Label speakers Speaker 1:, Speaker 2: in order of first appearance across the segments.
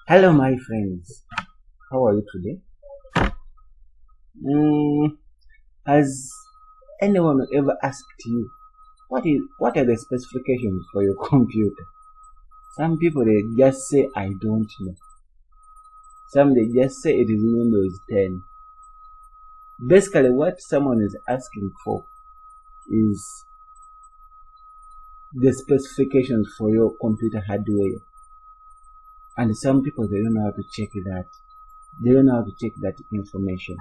Speaker 1: Hello, my friends. How are you today? Has anyone ever asked you what are the specifications for your computer? Some people they just say I don't know. Some they just say it is Windows 10. Basically, what someone is asking for is the specifications for your computer hardware. And some people they don't know how to check that. They don't know how to check that information.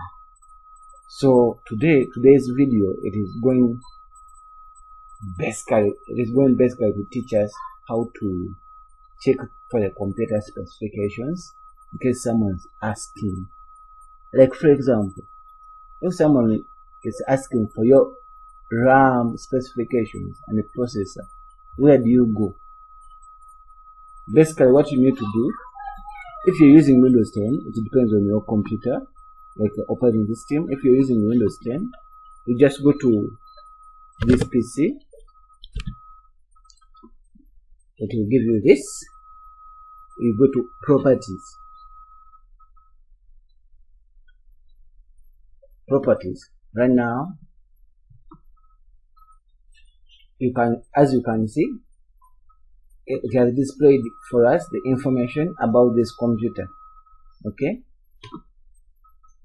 Speaker 1: So today's video it is going basically to teach us how to check for the computer specifications in case someone's asking. Like for example, if someone is asking for your RAM specifications and the processor, where do you go? Basically what you need to do, if you're using Windows 10, it depends on your computer, like the operating system. If you're using Windows 10, you just go to this PC. It will give you this. You go to properties. Right now, as you can see, it has displayed for us the information about this computer. Okay.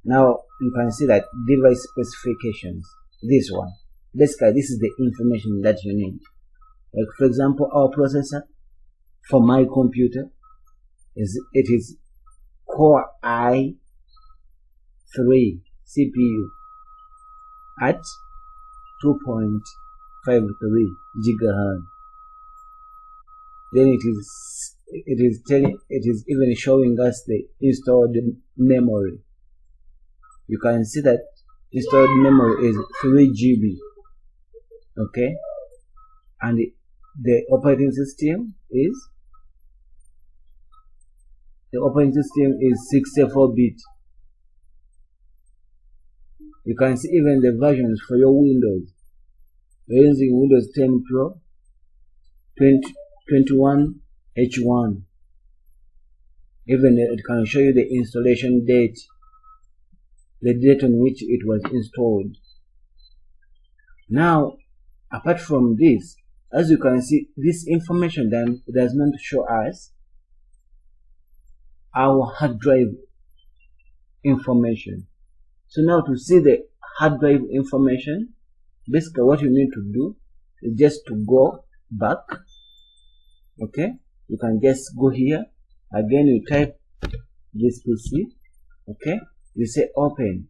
Speaker 1: Now you can see that device specifications. This one. Basically, this is the information that you need. Like for example, our processor for my computer is Core i3 CPU at 2.53 gigahertz. Then it is even showing us the installed memory. You can see that installed memory is 3 GB. Okay, and the operating system is 64-bit. You can see even the versions for your Windows. You're using Windows 10 Pro 21H1. Even it can show you the installation date, the date on which it was installed. Now, apart from this, as you can see, this information then does not show us our hard drive information. So now to see the hard drive information, basically what you need to do is just to go back. Okay, you can just go here again, you type this PC. Okay, you say open.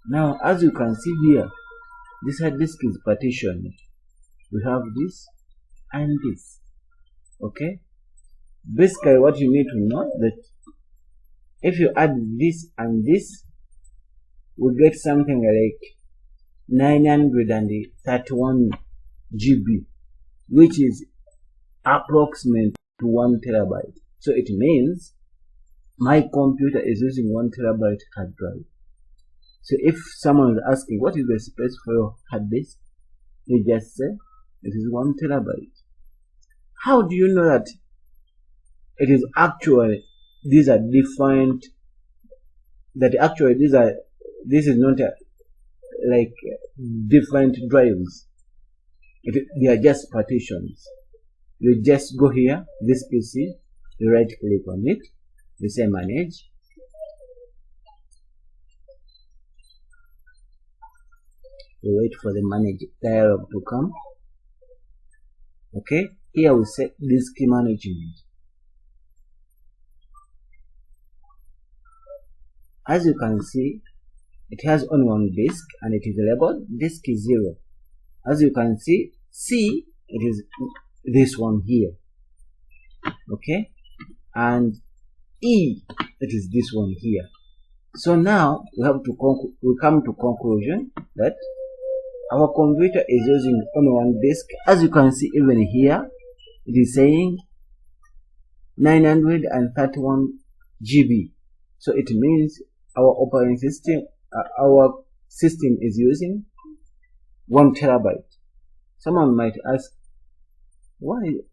Speaker 1: Now as you can see here, this hard disk is partitioned. We have this and this. Okay, basically what you need to know that if you add this and this, we get something like 931 GB, which is approximate to 1 terabyte. So it means my computer is using 1 terabyte hard drive. So if someone is asking what is the space for your hard disk, you just say it is 1 terabyte. How do you know that it is actually these are different? That actually this is not like different drives. They are just partitions. You just go here, this PC, you right click on it, you say manage. You wait for the manage dialog to come. Okay, here we set disk management. As you can see, it has only one disk and it is labeled disk 0. As you can see, C, it is this one here. Okay, and E, it is this one here. So now we come to conclusion that our computer is using only one disk. As you can see, even here it is saying 931 GB. So it means our operating system, our system is using 1 terabyte. Someone might ask, why?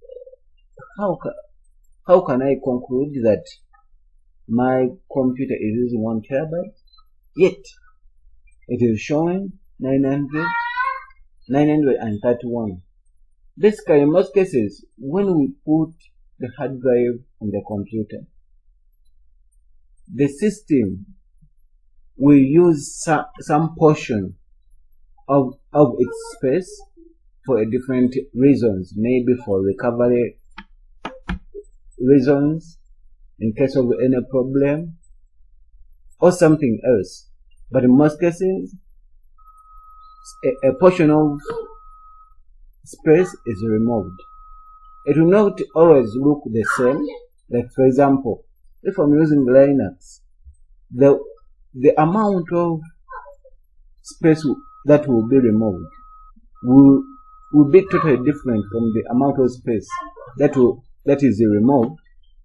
Speaker 1: how can I conclude that my computer is using 1 terabyte? Yet, it is showing 931. Basically, in most cases, when we put the hard drive on the computer, the system will use some portion of its space for different reasons, maybe for recovery reasons, in case of any problem, or something else. But in most cases, a portion of space is removed. It will not always look the same. Like, for example, if I'm using Linux, the amount of space that will be removed will be totally different from the amount of space that is removed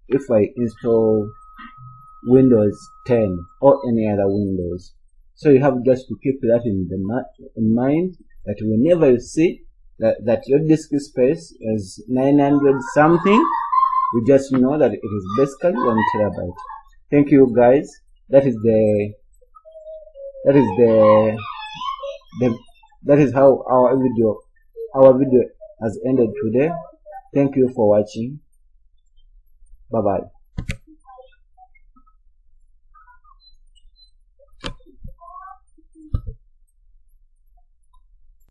Speaker 1: if I install Windows 10 or any other Windows. So you have just to keep that in mind, that whenever you see that your disk space is 900 something, you just know that it is basically 1 terabyte. Thank you, guys. That is how our video has ended today. Thank you for watching. Bye bye.